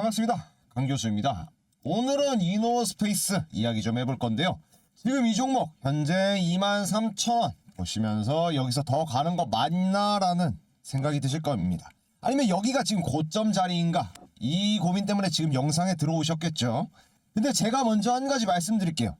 반갑습니다. 강 교수입니다. 오늘은 이노스페이스 이야기 좀 해볼 건데요. 지금 이 종목 현재 23,000원 보시면서 여기서 더 가는 거 맞나라는 생각이 드실 겁니다. 아니면 여기가 지금 고점 자리인가? 이 고민 때문에 지금 영상에 들어오셨겠죠. 근데 제가 먼저 한 가지 말씀드릴게요.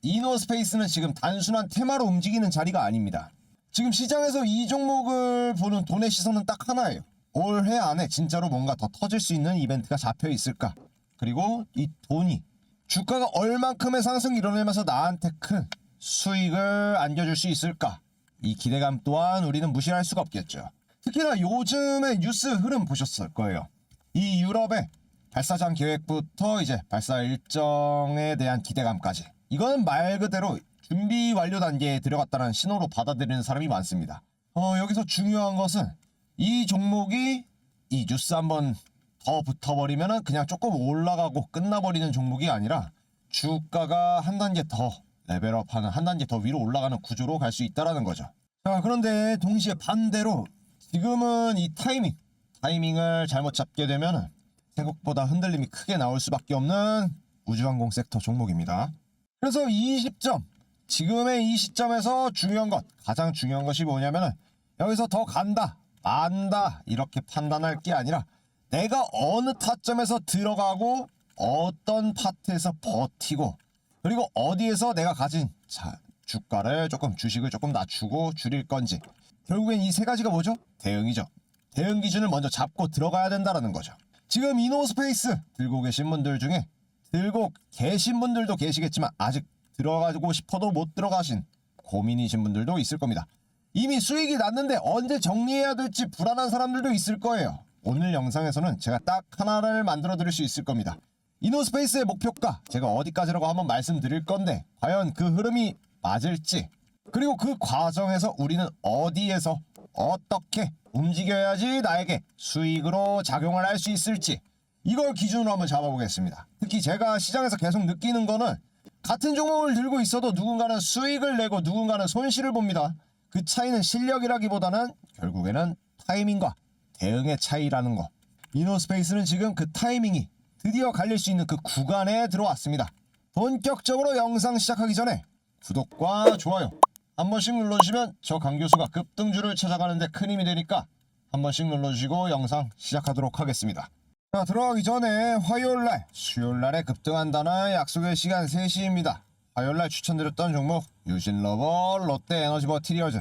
이노스페이스는 지금 단순한 테마로 움직이는 자리가 아닙니다. 지금 시장에서 이 종목을 보는 돈의 시선은 딱 하나예요. 올해 안에 진짜로 뭔가 더 터질 수 있는 이벤트가 잡혀 있을까? 그리고 이 돈이 주가가 얼만큼의 상승이 일어나면서 나한테 큰 수익을 안겨줄 수 있을까? 이 기대감 또한 우리는 무시할 수가 없겠죠. 특히나 요즘의 뉴스 흐름 보셨을 거예요. 이 유럽의 발사장 계획부터 이제 발사 일정에 대한 기대감까지. 이건 말 그대로 준비 완료 단계에 들어갔다는 신호로 받아들이는 사람이 많습니다. 여기서 중요한 것은 이 종목이 이 뉴스 한번 더 붙어버리면은 그냥 조금 올라가고 끝나버리는 종목이 아니라 주가가 한 단계 더 레벨업하는, 한 단계 더 위로 올라가는 구조로 갈 수 있다는 거죠. 자, 그런데 동시에 반대로 지금은 이 타이밍을 잘못 잡게 되면은 생각보다 흔들림이 크게 나올 수밖에 없는 우주항공 섹터 종목입니다. 그래서 이 시점, 지금의 이 시점에서 가장 중요한 것이 뭐냐면은 여기서 더 간다, 만다 이렇게 판단할 게 아니라 내가 어느 타점에서 들어가고 어떤 파트에서 버티고 그리고 어디에서 내가 가진 주가를 주식을 조금 낮추고 줄일 건지, 결국엔 이 세 가지가 뭐죠? 대응이죠. 대응 기준을 먼저 잡고 들어가야 된다는 거죠. 지금 이노스페이스 들고 계신 분들 중에 들고 계신 분들도 계시겠지만 아직 들어가고 싶어도 못 들어가신 고민이신 분들도 있을 겁니다. 이미 수익이 났는데 언제 정리해야 될지 불안한 사람들도 있을 거예요. 오늘 영상에서는 제가 딱 하나를 만들어 드릴 수 있을 겁니다. 이노스페이스의 목표가 제가 어디까지라고 한번 말씀드릴 건데 과연 그 흐름이 맞을지, 그리고 그 과정에서 우리는 어디에서 어떻게 움직여야지 나에게 수익으로 작용을 할 수 있을지, 이걸 기준으로 한번 잡아보겠습니다. 특히 제가 시장에서 계속 느끼는 거는 같은 종목을 들고 있어도 누군가는 수익을 내고 누군가는 손실을 봅니다. 그 차이는 실력이라기보다는 결국에는 타이밍과 대응의 차이라는 거. 이노스페이스는 지금 그 타이밍이 드디어 갈릴 수 있는 그 구간에 들어왔습니다. 본격적으로 영상 시작하기 전에 구독과 좋아요 한 번씩 눌러주시면 저 강교수가 급등주를 찾아가는데 큰 힘이 되니까 한 번씩 눌러주시고 영상 시작하도록 하겠습니다. 자, 들어가기 전에 화요일날, 수요일날에 급등한다는 약속의 시간 3시입니다. 화요일날 추천드렸던 종목 유진러버, 롯데에너지 머티리얼즈,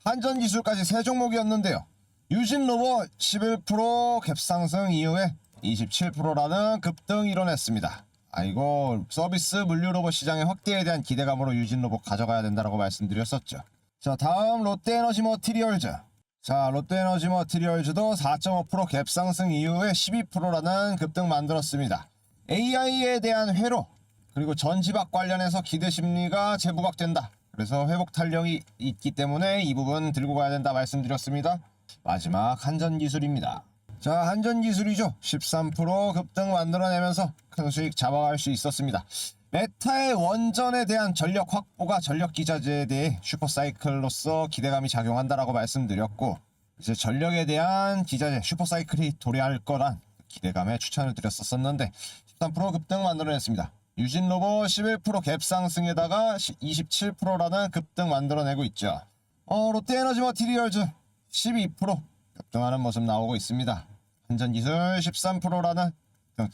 한전기술까지 세 종목이었는데요. 유진러버 11% 갭상승 이후에 27%라는 급등이 일어났습니다. 아이고, 서비스 물류 로봇 시장의 확대에 대한 기대감으로 유진로봇 가져가야 된다고 말씀드렸었죠. 자, 다음 롯데에너지 머티리얼즈. 자, 롯데에너지 머티리얼즈도 4.5% 갭상승 이후에 12%라는 급등 만들었습니다. AI에 대한 회로, 그리고 전지박 관련해서 기대 심리가 재부각된다. 그래서 회복 탄력이 있기 때문에 이 부분 들고 가야 된다 말씀드렸습니다. 마지막 한전기술입니다. 자, 한전기술이죠. 13% 급등 만들어내면서 큰 수익 잡아갈 수 있었습니다. 메타의 원전에 대한 전력 확보가 전력 기자재에 대해 슈퍼사이클로서 기대감이 작용한다라고 말씀드렸고, 이제 전력에 대한 기자재 슈퍼사이클이 도래할 거란 기대감에 추천을 드렸었는데 13% 급등 만들어냈습니다. 유진로봇 11% 갭상승에다가 27%라는 급등 만들어내고 있죠. 롯데에너지 머티리얼즈 12% 급등하는 모습 나오고 있습니다. 한전기술 13%라는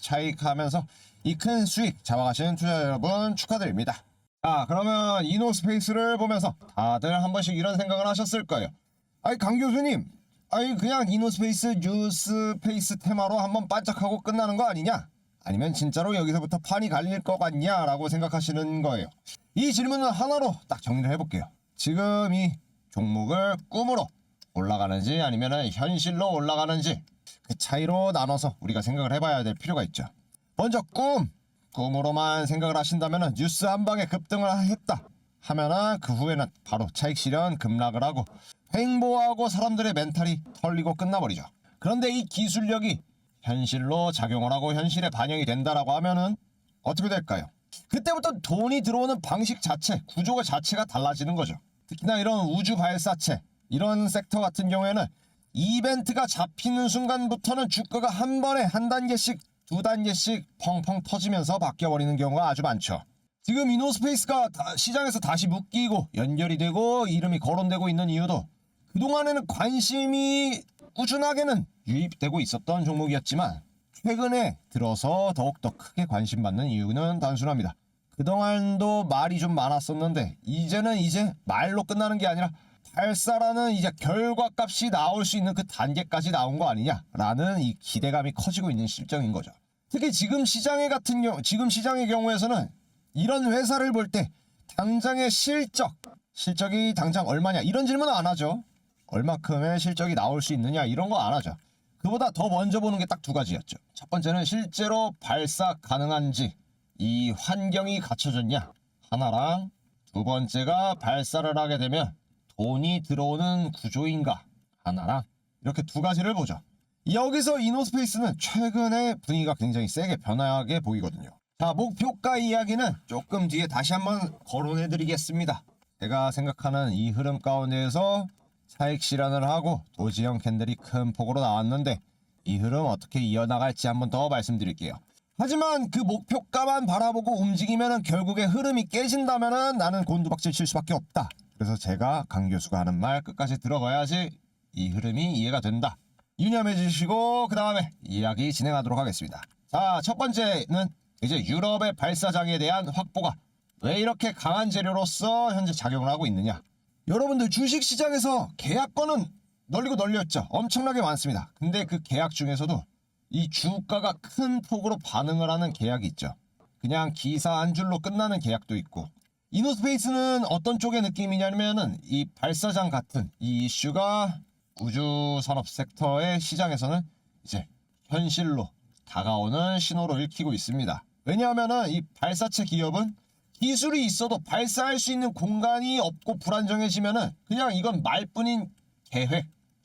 차익하면서 이 큰 수익 잡아가시는 투자자 여러분 축하드립니다. 자, 그러면 이노스페이스를 보면서 다들 한 번씩 이런 생각을 하셨을 거예요. 아니, 강 교수님, 아니 그냥 이노스페이스 뉴스페이스 테마로 한번 반짝하고 끝나는 거 아니냐? 아니면 진짜로 여기서부터 판이 갈릴 것 같냐? 라고 생각하시는 거예요. 이 질문은 하나로 딱 정리를 해볼게요. 지금 이 종목을 꿈으로 올라가는지 아니면 현실로 올라가는지, 그 차이로 나눠서 우리가 생각을 해봐야 될 필요가 있죠. 먼저 꿈으로만 생각을 하신다면 뉴스 한 방에 급등을 했다 하면은 그 후에는 바로 차익 실현 급락을 하고 횡보하고 사람들의 멘탈이 털리고 끝나버리죠. 그런데 이 기술력이 현실로 작용을 하고 현실에 반영이 된다라고 하면은 어떻게 될까요? 그때부터 돈이 들어오는 방식 자체, 구조가 자체가 달라지는 거죠. 특히나 이런 우주 발사체, 이런 섹터 같은 경우에는 이벤트가 잡히는 순간부터는 주가가 한 번에 한 단계씩 두 단계씩 펑펑 터지면서 바뀌어버리는 경우가 아주 많죠. 지금 이노스페이스가 시장에서 다시 묶이고 연결이 되고 이름이 거론되고 있는 이유도 그동안에는 관심이 꾸준하게는 유입되고 있었던 종목이었지만 최근에 들어서 더욱더 크게 관심받는 이유는 단순합니다. 그동안도 말이 좀 많았었는데 이제는 말로 끝나는 게 아니라 발사라는 이제 결과값이 나올 수 있는 그 단계까지 나온 거 아니냐라는 이 기대감이 커지고 있는 실정인 거죠. 특히 지금 시장의 경우에서는 이런 회사를 볼 때 당장의 실적이 당장 얼마냐 이런 질문은 안 하죠. 얼마큼의 실적이 나올 수 있느냐 이런 거 안 하죠. 그보다 더 먼저 보는 게 딱 두 가지였죠. 첫 번째는 실제로 발사 가능한지 이 환경이 갖춰졌냐 하나랑 두 번째가 발사를 하게 되면 돈이 들어오는 구조인가 하나랑 이렇게 두 가지를 보죠. 여기서 이노스페이스는 최근에 분위기가 굉장히 세게 변하게 보이거든요. 자, 목표가 이야기는 조금 뒤에 다시 한번 거론해 드리겠습니다. 제가 생각하는 이 흐름 가운데에서 차익 실현을 하고 도지형 캔들이 큰 폭으로 나왔는데 이 흐름 어떻게 이어나갈지 한번 더 말씀드릴게요. 하지만 그 목표가만 바라보고 움직이면 결국에 흐름이 깨진다면 나는 곤두박질 칠 수밖에 없다. 그래서 제가 강 교수가 하는 말 끝까지 들어가야지 이 흐름이 이해가 된다. 유념해 주시고 그 다음에 이야기 진행하도록 하겠습니다. 자, 첫 번째는 이제 유럽의 발사장에 대한 확보가 왜 이렇게 강한 재료로서 현재 작용을 하고 있느냐. 여러분들 주식시장에서 계약권은 널리고 널렸죠. 엄청나게 많습니다. 근데 그 계약 중에서도 이 주가가 큰 폭으로 반응을 하는 계약이 있죠. 그냥 기사 한 줄로 끝나는 계약도 있고 이노스페이스는 어떤 쪽의 느낌이냐면은 이 발사장 같은 이 이슈가 우주산업 섹터의 시장에서는 이제 현실로 다가오는 신호로 읽히고 있습니다. 왜냐하면은 이 발사체 기업은 기술이 있어도 발사할 수 있는 공간이 없고 불안정해지면은 그냥 이건 말뿐인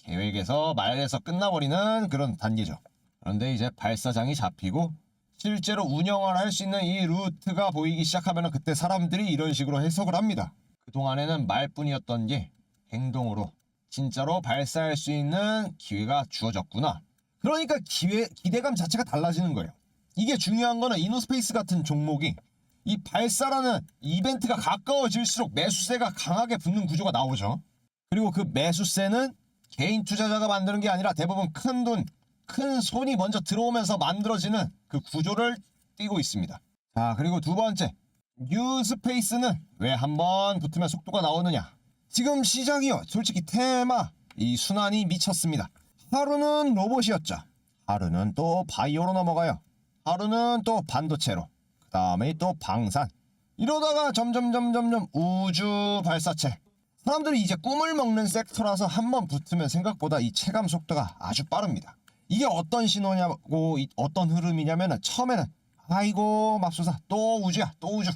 계획에서 말에서 끝나버리는 그런 단계죠. 그런데 이제 발사장이 잡히고 실제로 운영을 할 수 있는 이 루트가 보이기 시작하면 그때 사람들이 이런 식으로 해석을 합니다. 그동안에는 말뿐이었던 게 행동으로 진짜로 발사할 수 있는 기회가 주어졌구나. 그러니까 기대감 자체가 달라지는 거예요. 이게 중요한 거는 이노스페이스 같은 종목이 이 발사라는 이벤트가 가까워질수록 매수세가 강하게 붙는 구조가 나오죠. 그리고 그 매수세는 개인 투자자가 만드는 게 아니라 대부분 큰 손이 먼저 들어오면서 만들어지는 그 구조를 띠고 있습니다. 자, 그리고 두 번째, 뉴스페이스는 왜 한번 붙으면 속도가 나오느냐. 지금 시장이요, 솔직히 테마 이 순환이 미쳤습니다. 하루는 로봇이었죠. 하루는 또 바이오로 넘어가요. 하루는 또 반도체로, 그 다음에 또 방산. 이러다가 점점 우주 발사체. 사람들이 이제 꿈을 먹는 섹터라서 한번 붙으면 생각보다 이 체감 속도가 아주 빠릅니다. 이게 어떤 신호냐고 어떤 흐름이냐면은 처음에는 아이고 맙소사 또 우주야 또 우주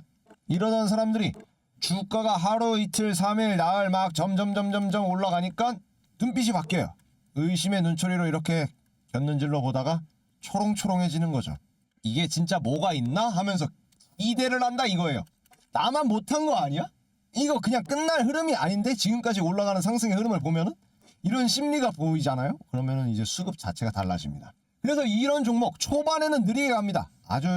이러던 사람들이 주가가 하루 이틀 3일 나흘 막 점점 올라가니까 눈빛이 바뀌어요. 의심의 눈초리로 이렇게 곁눈질로 보다가 초롱초롱해지는 거죠. 이게 진짜 뭐가 있나 하면서 기대를 한다 이거예요. 나만 못한 거 아니야? 이거 그냥 끝날 흐름이 아닌데 지금까지 올라가는 상승의 흐름을 보면은 이런 심리가 보이잖아요. 그러면은 이제 수급 자체가 달라집니다. 그래서 이런 종목 초반에는 느리게 갑니다. 아주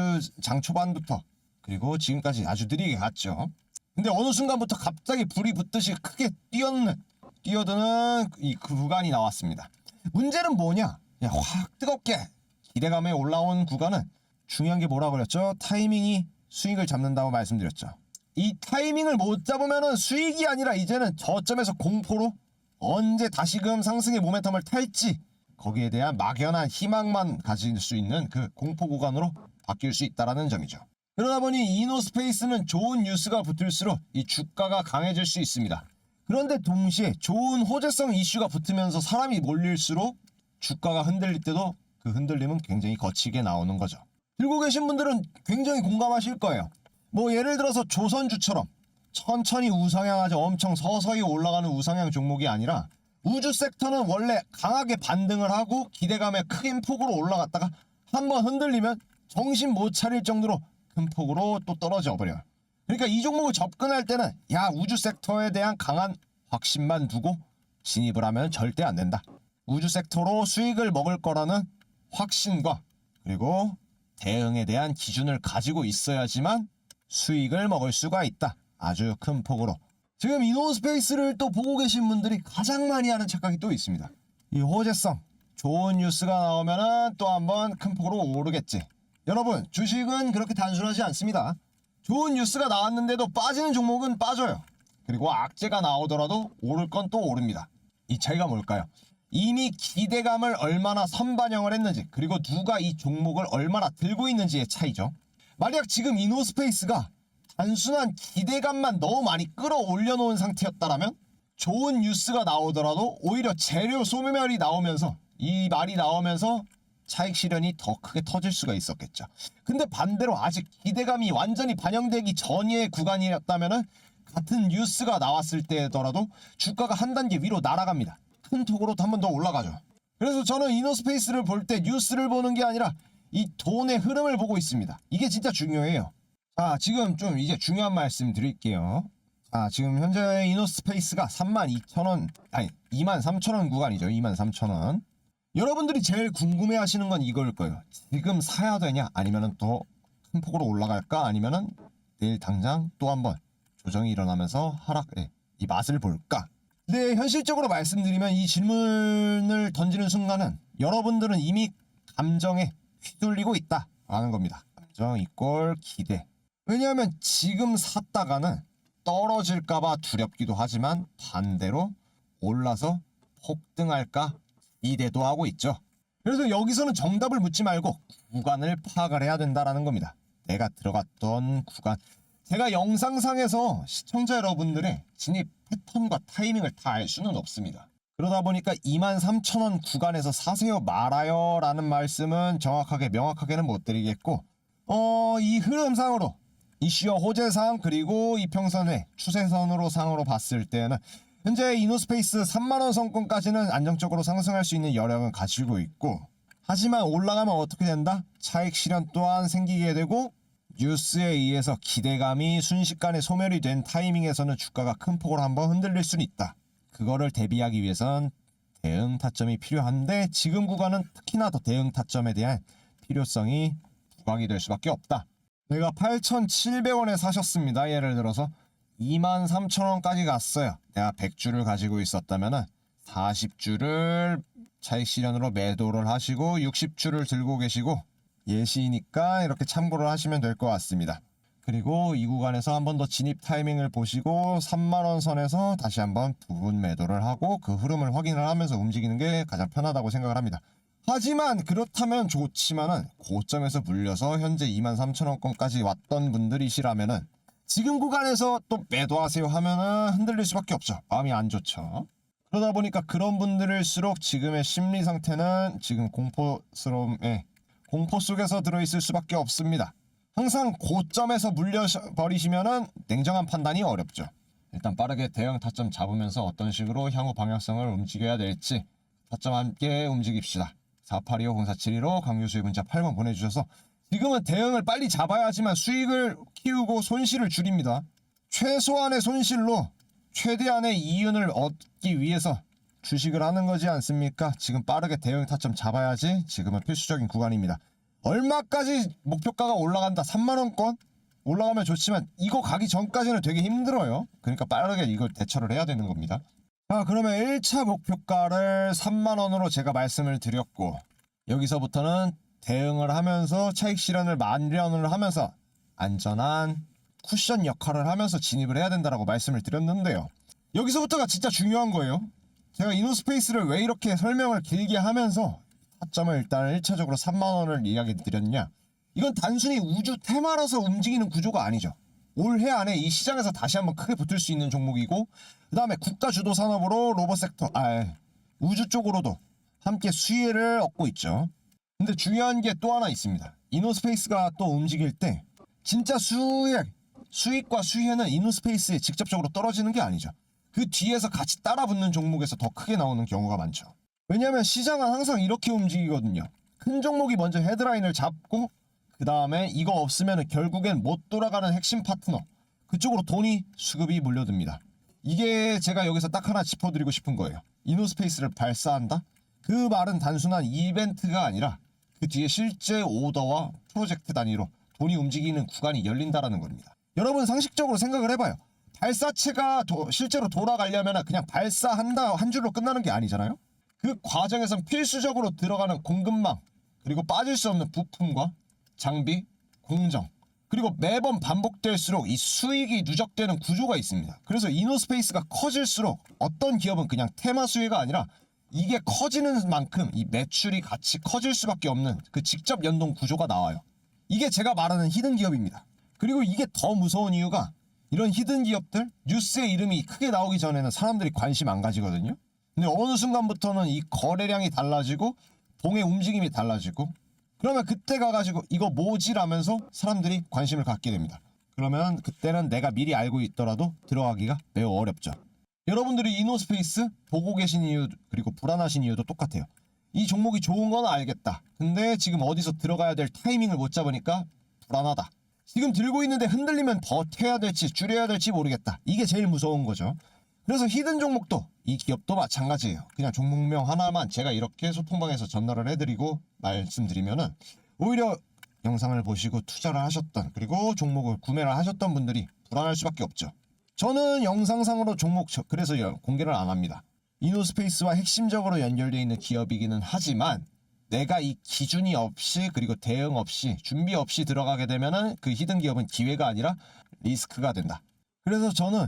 장 초반부터. 그리고 지금까지 아주 느리게 갔죠. 근데 어느 순간부터 갑자기 불이 붙듯이 크게 뛰어드는 이 구간이 나왔습니다. 문제는 뭐냐? 그냥 확 뜨겁게 기대감에 올라온 구간은 중요한 게 뭐라고 그랬죠? 타이밍이 수익을 잡는다고 말씀드렸죠. 이 타이밍을 못 잡으면은 수익이 아니라 이제는 저점에서 공포로 언제 다시금 상승의 모멘텀을 탈지 거기에 대한 막연한 희망만 가질 수 있는 그 공포 구간으로 바뀔 수 있다는 점이죠. 그러다 보니 이노스페이스는 좋은 뉴스가 붙을수록 이 주가가 강해질 수 있습니다. 그런데 동시에 좋은 호재성 이슈가 붙으면서 사람이 몰릴수록 주가가 흔들릴 때도 그 흔들림은 굉장히 거치게 나오는 거죠. 들고 계신 분들은 굉장히 공감하실 거예요. 뭐 예를 들어서 조선주처럼 천천히 우상향하죠. 엄청 서서히 올라가는 우상향 종목이 아니라 우주 섹터는 원래 강하게 반등을 하고 기대감에 큰 폭으로 올라갔다가 한번 흔들리면 정신 못 차릴 정도로 큰 폭으로 또 떨어져 버려요. 그러니까 이 종목을 접근할 때는 야 우주 섹터에 대한 강한 확신만 두고 진입을 하면 절대 안 된다. 우주 섹터로 수익을 먹을 거라는 확신과 그리고 대응에 대한 기준을 가지고 있어야지만 수익을 먹을 수가 있다. 아주 큰 폭으로. 지금 이노스페이스를 또 보고 계신 분들이 가장 많이 하는 착각이 또 있습니다. 이 호재성, 좋은 뉴스가 나오면은 또 한번 큰 폭으로 오르겠지. 여러분, 주식은 그렇게 단순하지 않습니다. 좋은 뉴스가 나왔는데도 빠지는 종목은 빠져요. 그리고 악재가 나오더라도 오를 건 또 오릅니다. 이 차이가 뭘까요? 이미 기대감을 얼마나 선반영을 했는지, 그리고 누가 이 종목을 얼마나 들고 있는지의 차이죠. 만약 지금 이노스페이스가 단순한 기대감만 너무 많이 끌어올려 놓은 상태였다면 좋은 뉴스가 나오더라도 오히려 재료 소멸이 나오면서, 이 말이 나오면서 차익 실현이 더 크게 터질 수가 있었겠죠. 근데 반대로 아직 기대감이 완전히 반영되기 전의 구간이었다면 같은 뉴스가 나왔을 때더라도 주가가 한 단계 위로 날아갑니다. 큰 톡으로 한 번 더 올라가죠. 그래서 저는 이노스페이스를 볼 때 뉴스를 보는 게 아니라 이 돈의 흐름을 보고 있습니다. 이게 진짜 중요해요. 자, 지금 좀 이제 중요한 말씀 드릴게요. 자, 지금 현재 이노스페이스가 32,000원, 아니 23,000원 구간이죠. 23,000원. 여러분들이 제일 궁금해 하시는 건 이걸 거예요. 지금 사야 되냐? 아니면은 더 큰 폭으로 올라갈까? 아니면은 내일 당장 또 한번 조정이 일어나면서 하락의 이 맛을 볼까? 근데 현실적으로 말씀드리면 이 질문을 던지는 순간은 여러분들은 이미 감정에 휘둘리고 있다라는 겁니다. 감정 이꼴 기대. 왜냐하면 지금 샀다가는 떨어질까봐 두렵기도 하지만 반대로 올라서 폭등할까 기대도 하고 있죠. 그래서 여기서는 정답을 묻지 말고 구간을 파악을 해야 된다라는 겁니다. 내가 들어갔던 구간. 제가 영상상에서 시청자 여러분들의 진입 패턴과 타이밍을 다 알 수는 없습니다. 그러다 보니까 23,000원 구간에서 사세요 말아요 라는 말씀은 정확하게 명확하게는 못 드리겠고, 이 흐름상으로 이슈와 호재상 그리고 이평선의 추세선으로 상으로 봤을 때는 현재 이노스페이스 3만원 선권까지는 안정적으로 상승할 수 있는 여력은 가지고 있고, 하지만 올라가면 어떻게 된다? 차익 실현 또한 생기게 되고, 뉴스에 의해서 기대감이 순식간에 소멸이 된 타이밍에서는 주가가 큰 폭으로 한번 흔들릴 수는 있다. 그거를 대비하기 위해선 대응 타점이 필요한데 지금 구간은 특히나 더 대응 타점에 대한 필요성이 부각이 될 수밖에 없다. 내가 8,700원에 사셨습니다. 예를 들어서 23,000원까지 갔어요. 내가 100주를 가지고 있었다면 40주를 차익 실현으로 매도를 하시고 60주를 들고 계시고, 예시니까 이렇게 참고를 하시면 될 것 같습니다. 그리고 이 구간에서 한 번 더 진입 타이밍을 보시고 3만원 선에서 다시 한번 부분 매도를 하고 그 흐름을 확인을 하면서 움직이는 게 가장 편하다고 생각을 합니다. 하지만 그렇다면 좋지만은 고점에서 물려서 현재 23,000원권까지 왔던 분들이시라면은 지금 구간에서 또 매도하세요 하면은 흔들릴 수밖에 없죠. 마음이 안 좋죠. 그러다 보니까 그런 분들일수록 지금의 심리 상태는 지금 공포 속에서 들어있을 수밖에 없습니다. 항상 고점에서 물려버리시면은 냉정한 판단이 어렵죠. 일단 빠르게 대응 타점 잡으면서 어떤 식으로 향후 방향성을 움직여야 될지 타점 함께 움직입시다. 4825-0472로 강유수의 문자 8번 보내주셔서 지금은 대응을 빨리 잡아야지만 수익을 키우고 손실을 줄입니다. 최소한의 손실로 최대한의 이윤을 얻기 위해서 주식을 하는 거지 않습니까? 지금 빠르게 대응 타점 잡아야지 지금은 필수적인 구간입니다. 얼마까지 목표가가 올라간다? 3만원권? 올라가면 좋지만 이거 가기 전까지는 되게 힘들어요. 그러니까 빠르게 이걸 대처를 해야 되는 겁니다. 자, 그러면 1차 목표가를 3만원으로 제가 말씀을 드렸고, 여기서부터는 대응을 하면서 차익 실현을 마련을 하면서 안전한 쿠션 역할을 하면서 진입을 해야 된다라고 말씀을 드렸는데요. 여기서부터가 진짜 중요한 거예요. 제가 이노스페이스를 왜 이렇게 설명을 길게 하면서 타점을 일단 1차적으로 3만원을 이야기 드렸냐, 이건 단순히 우주 테마라서 움직이는 구조가 아니죠. 올해 안에 이 시장에서 다시 한번 크게 붙을 수 있는 종목이고, 그 다음에 국가 주도 산업으로 로봇 섹터, 우주 쪽으로도 함께 수혜를 얻고 있죠. 근데 중요한 게 또 하나 있습니다. 이노스페이스가 또 움직일 때 진짜 수익과 수혜는 이노스페이스에 직접적으로 떨어지는 게 아니죠. 그 뒤에서 같이 따라 붙는 종목에서 더 크게 나오는 경우가 많죠. 왜냐하면 시장은 항상 이렇게 움직이거든요. 큰 종목이 먼저 헤드라인을 잡고 그 다음에 이거 없으면 결국엔 못 돌아가는 핵심 파트너, 그쪽으로 돈이 수급이 몰려듭니다. 이게 제가 여기서 딱 하나 짚어드리고 싶은 거예요. 이노스페이스를 발사한다? 그 말은 단순한 이벤트가 아니라 그 뒤에 실제 오더와 프로젝트 단위로 돈이 움직이는 구간이 열린다라는 겁니다. 여러분 상식적으로 생각을 해봐요. 발사체가 실제로 돌아가려면 그냥 발사한다 한 줄로 끝나는 게 아니잖아요. 그 과정에선 필수적으로 들어가는 공급망, 그리고 빠질 수 없는 부품과 장비, 공정, 그리고 매번 반복될수록 이 수익이 누적되는 구조가 있습니다. 그래서 이노스페이스가 커질수록 어떤 기업은 그냥 테마 수혜가 아니라 이게 커지는 만큼 이 매출이 같이 커질 수밖에 없는 그 직접 연동 구조가 나와요. 이게 제가 말하는 히든 기업입니다. 그리고 이게 더 무서운 이유가 이런 히든 기업들 뉴스의 이름이 크게 나오기 전에는 사람들이 관심 안 가지거든요. 근데 어느 순간부터는 이 거래량이 달라지고 동의 움직임이 달라지고 그러면 그때 가가지고 이거 뭐지라면서 사람들이 관심을 갖게 됩니다. 그러면 그때는 내가 미리 알고 있더라도 들어가기가 매우 어렵죠. 여러분들이 이노스페이스 보고 계신 이유 그리고 불안하신 이유도 똑같아요. 이 종목이 좋은 건 알겠다. 근데 지금 어디서 들어가야 될 타이밍을 못 잡으니까 불안하다. 지금 들고 있는데 흔들리면 버텨야 될지 줄여야 될지 모르겠다. 이게 제일 무서운 거죠. 그래서 히든 종목도 이 기업도 마찬가지예요. 그냥 종목명 하나만 제가 이렇게 소통방에서 전달을 해드리고 말씀드리면은 오히려 영상을 보시고 투자를 하셨던 그리고 종목을 구매를 하셨던 분들이 불안할 수밖에 없죠. 저는 영상상으로 종목 그래서 공개를 안 합니다. 이노스페이스와 핵심적으로 연결되어 있는 기업이기는 하지만 내가 이 기준이 없이 그리고 대응 없이 준비 없이 들어가게 되면은 그 히든 기업은 기회가 아니라 리스크가 된다. 그래서 저는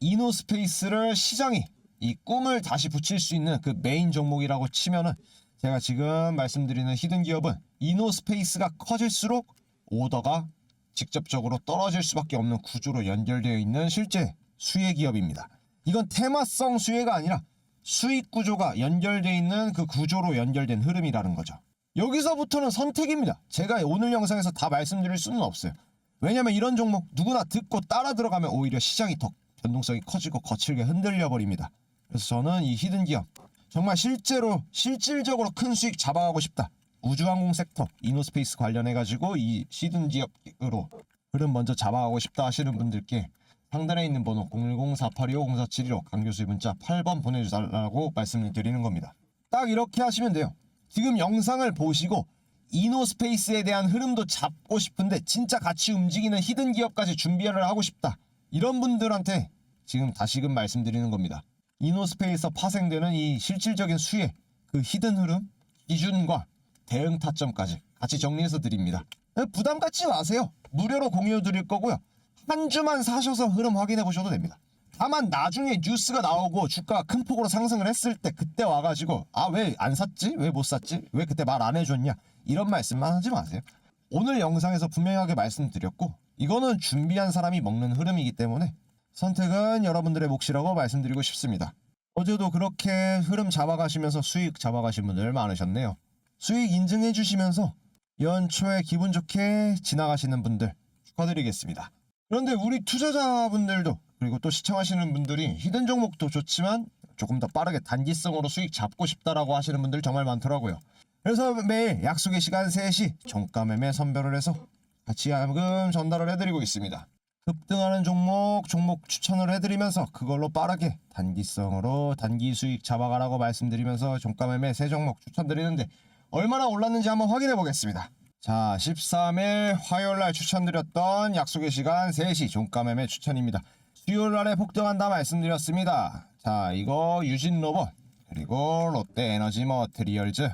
이노스페이스를 시장이 이 꿈을 다시 붙일 수 있는 그 메인 종목이라고 치면은 제가 지금 말씀드리는 히든 기업은 이노스페이스가 커질수록 오더가 직접적으로 떨어질 수밖에 없는 구조로 연결되어 있는 실제 수혜 기업입니다. 이건 테마성 수혜가 아니라 수익 구조가 연결되어 있는 그 구조로 연결된 흐름이라는 거죠. 여기서부터는 선택입니다. 제가 오늘 영상에서 다 말씀드릴 수는 없어요. 왜냐면 이런 종목 누구나 듣고 따라 들어가면 오히려 시장이 더 변동성이 커지고 거칠게 흔들려 버립니다. 그래서 저는 이 히든 기업 정말 실질적으로 큰 수익 잡아가고 싶다. 우주항공 섹터 이노스페이스 관련해가지고 이 히든 기업으로 흐름 먼저 잡아가고 싶다 하시는 분들께 상단에 있는 번호 010-4825-0471로 강교수의 문자 8번 보내주달라고 말씀을 드리는 겁니다. 딱 이렇게 하시면 돼요. 지금 영상을 보시고 이노스페이스에 대한 흐름도 잡고 싶은데 진짜 같이 움직이는 히든 기업까지 준비를 하고 싶다. 이런 분들한테 지금 다시금 말씀드리는 겁니다. 이노스페이스에서 파생되는 이 실질적인 수혜, 그 히든 흐름, 기준과 대응 타점까지 같이 정리해서 드립니다. 부담 갖지 마세요. 무료로 공유 드릴 거고요. 한 주만 사셔서 흐름 확인해 보셔도 됩니다. 다만 나중에 뉴스가 나오고 주가가 큰 폭으로 상승을 했을 때 그때 와가지고 왜 안 샀지? 왜 못 샀지? 왜 그때 말 안 해줬냐? 이런 말씀만 하지 마세요. 오늘 영상에서 분명하게 말씀드렸고 이거는 준비한 사람이 먹는 흐름이기 때문에 선택은 여러분들의 몫이라고 말씀드리고 싶습니다. 어제도 그렇게 흐름 잡아가시면서 수익 잡아가신 분들 많으셨네요. 수익 인증해 주시면서 연초에 기분 좋게 지나가시는 분들 축하드리겠습니다. 그런데 우리 투자자분들도 그리고 또 시청하시는 분들이 히든 종목도 좋지만 조금 더 빠르게 단기성으로 수익 잡고 싶다라고 하시는 분들 정말 많더라고요. 그래서 매일 약속의 시간 3시 종가 매매 선별을 해서 같이 야금 전달을 해드리고 있습니다. 급등하는 종목 추천을 해드리면서 그걸로 빠르게 단기성으로 단기 수익 잡아가라고 말씀드리면서 종가 매매 3종목 추천드리는데 얼마나 올랐는지 한번 확인해 보겠습니다. 자, 13일 화요일날 추천드렸던 약속의 시간 3시 종가 매매 추천입니다. 수요일날에 폭등한다 말씀드렸습니다. 자, 이거 유진로봇 그리고 롯데에너지 머티리얼즈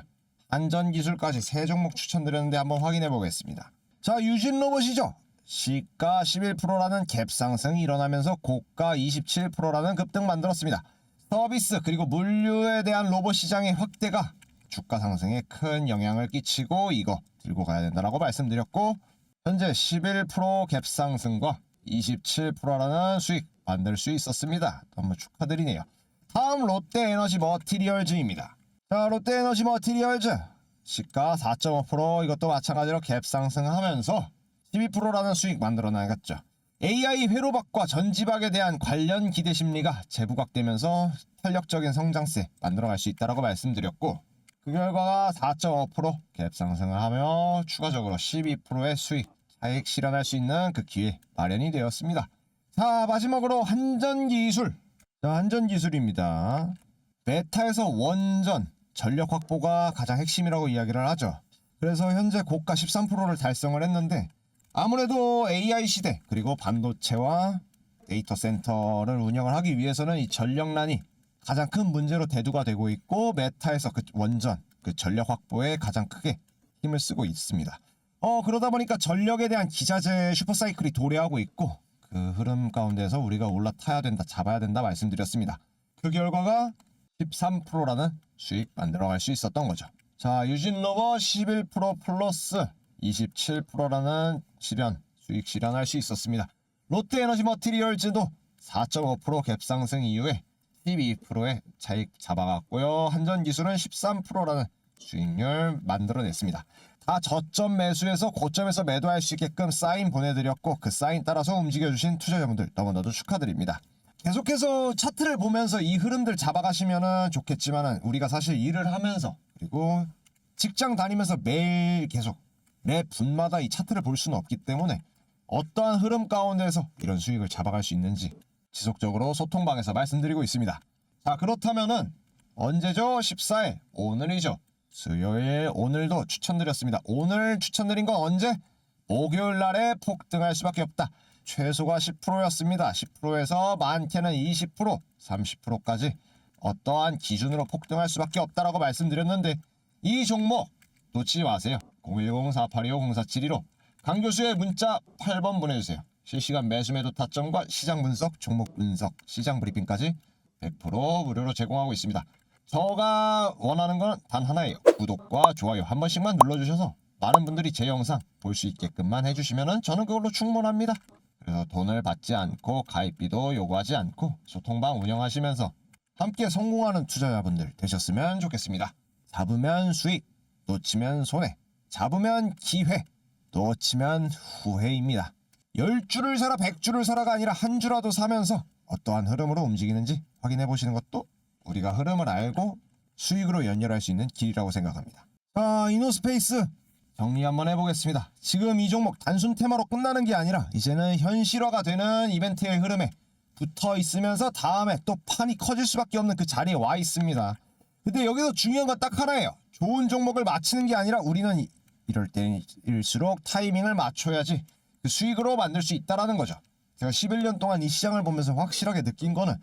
안전기술까지 3종목 추천드렸는데 한번 확인해 보겠습니다. 자, 유진로봇이죠. 시가 11%라는 갭 상승이 일어나면서 고가 27%라는 급등 만들었습니다. 서비스 그리고 물류에 대한 로봇 시장의 확대가 주가 상승에 큰 영향을 끼치고 이거 들고 가야 된다라고 말씀드렸고 현재 11% 갭 상승과 27%라는 수익 만들 수 있었습니다. 너무 축하드리네요. 다음 롯데에너지 머티리얼즈입니다. 자, 롯데에너지 머티리얼즈 시가 4.5% 이것도 마찬가지로 갭 상승하면서 12%라는 수익 만들어내겠죠. AI 회로박과 전지박에 대한 관련 기대 심리가 재부각되면서 탄력적인 성장세 만들어갈 수 있다고 말씀드렸고 그 결과가 4.5% 갭 상승을 하며 추가적으로 12%의 수익 차익 실현할 수 있는 그 기회 마련이 되었습니다. 자, 마지막으로 한전기술. 자, 한전기술입니다. 메타에서 원전 전력 확보가 가장 핵심이라고 이야기를 하죠. 그래서 현재 고가 13%를 달성을 했는데 아무래도 AI 시대 그리고 반도체와 데이터 센터를 운영을 하기 위해서는 이 전력난이 가장 큰 문제로 대두가 되고 있고 메타에서 그 원전 그 전력 확보에 가장 크게 힘을 쓰고 있습니다. 그러다 보니까 전력에 대한 기자재 슈퍼사이클이 도래하고 있고 그 흐름 가운데서 우리가 올라타야 된다, 잡아야 된다 말씀드렸습니다. 그 결과가 13%라는 수익 만들어갈 수 있었던 거죠. 자, 유진로버 11% 플러스 27%라는 수익 실현할 수 있었습니다. 롯데에너지 머티리얼즈도 4.5% 갭상승 이후에 12%의 차익 잡아갔고요. 한전기술은 13%라는 수익률 만들어냈습니다. 다 저점 매수해서 고점에서 매도할 수 있게끔 사인 보내드렸고 그 사인 따라서 움직여주신 투자자분들 너무나도 축하드립니다. 계속해서 차트를 보면서 이 흐름들 잡아가시면 좋겠지만 우리가 사실 일을 하면서 그리고 직장 다니면서 매일 계속 매 분마다 이 차트를 볼 수는 없기 때문에 어떠한 흐름 가운데서 이런 수익을 잡아갈 수 있는지 지속적으로 소통방에서 말씀드리고 있습니다. 자, 그렇다면은 언제죠? 14일 오늘이죠. 수요일 오늘도 추천드렸습니다. 오늘 추천드린 건 언제? 목요일 날에 폭등할 수밖에 없다. 최소가 10%였습니다. 10%에서 많게는 20%, 30%까지 어떠한 기준으로 폭등할 수밖에 없다라고 말씀드렸는데 이 종목 놓치지 마세요. 010-4825-0472로 강 교수의 문자 8번 보내주세요. 실시간 매수매도 타점과 시장 분석, 종목 분석, 시장 브리핑까지 100% 무료로 제공하고 있습니다. 저가 원하는 건 단 하나예요. 구독과 좋아요 한 번씩만 눌러주셔서 많은 분들이 제 영상 볼 수 있게끔만 해주시면 저는 그걸로 충분합니다. 그래서 돈을 받지 않고 가입비도 요구하지 않고 소통방 운영하시면서 함께 성공하는 투자자분들 되셨으면 좋겠습니다. 잡으면 수익, 놓치면 손해, 잡으면 기회, 놓치면 후회입니다. 10주를 사라 100주를 사라가 아니라 한 주라도 사면서 어떠한 흐름으로 움직이는지 확인해 보시는 것도 우리가 흐름을 알고 수익으로 연결할 수 있는 길이라고 생각합니다. 자, 이노스페이스 정리 한번 해보겠습니다. 지금 이 종목 단순 테마로 끝나는 게 아니라 이제는 현실화가 되는 이벤트의 흐름에 붙어 있으면서 다음에 또 판이 커질 수밖에 없는 그 자리에 와 있습니다. 근데 여기서 중요한 건 딱 하나예요. 좋은 종목을 맞히는 게 아니라 우리는 이럴 때일수록 타이밍을 맞춰야지 그 수익으로 만들 수 있다는 거죠. 제가 11년 동안 이 시장을 보면서 확실하게 느낀 거는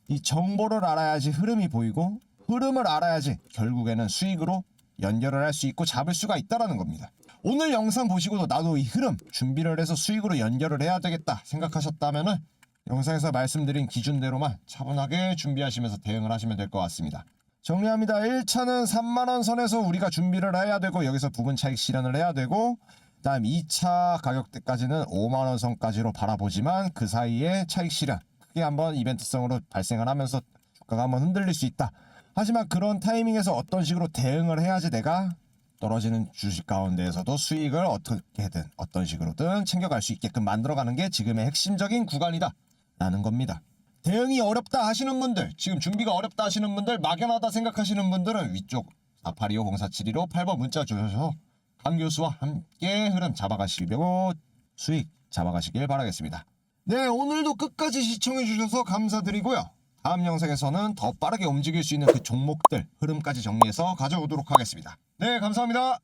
이 정보를 알아야지 흐름이 보이고 흐름을 알아야지 결국에는 수익으로 연결을 할 수 있고 잡을 수가 있다는 겁니다. 오늘 영상 보시고도 나도 이 흐름 준비를 해서 수익으로 연결을 해야 되겠다 생각하셨다면 영상에서 말씀드린 기준대로만 차분하게 준비하시면서 대응을 하시면 될 것 같습니다. 정리합니다. 1차는 3만원 선에서 우리가 준비를 해야 되고 여기서 부분 차익 실현을 해야 되고 다음 2차 가격대까지는 5만원 선까지로 바라보지만 그 사이에 차익 실현 크게 한번 이벤트성으로 발생을 하면서 주가가 한번 흔들릴 수 있다. 하지만 그런 타이밍에서 어떤 식으로 대응을 해야지 내가 떨어지는 주식 가운데에서도 수익을 어떻게든 어떤 식으로든 챙겨갈 수 있게끔 만들어가는 게 지금의 핵심적인 구간이다 라는 겁니다. 대응이 어렵다 하시는 분들, 지금 준비가 어렵다 하시는 분들, 막연하다 생각하시는 분들은 위쪽 4825-0472로 8번 문자 주셔서 강 교수와 함께 흐름 잡아가시려고 수익 잡아가시길 바라겠습니다. 네, 오늘도 끝까지 시청해 주셔서 감사드리고요. 다음 영상에서는 더 빠르게 움직일 수 있는 그 종목들 흐름까지 정리해서 가져오도록 하겠습니다. 네, 감사합니다.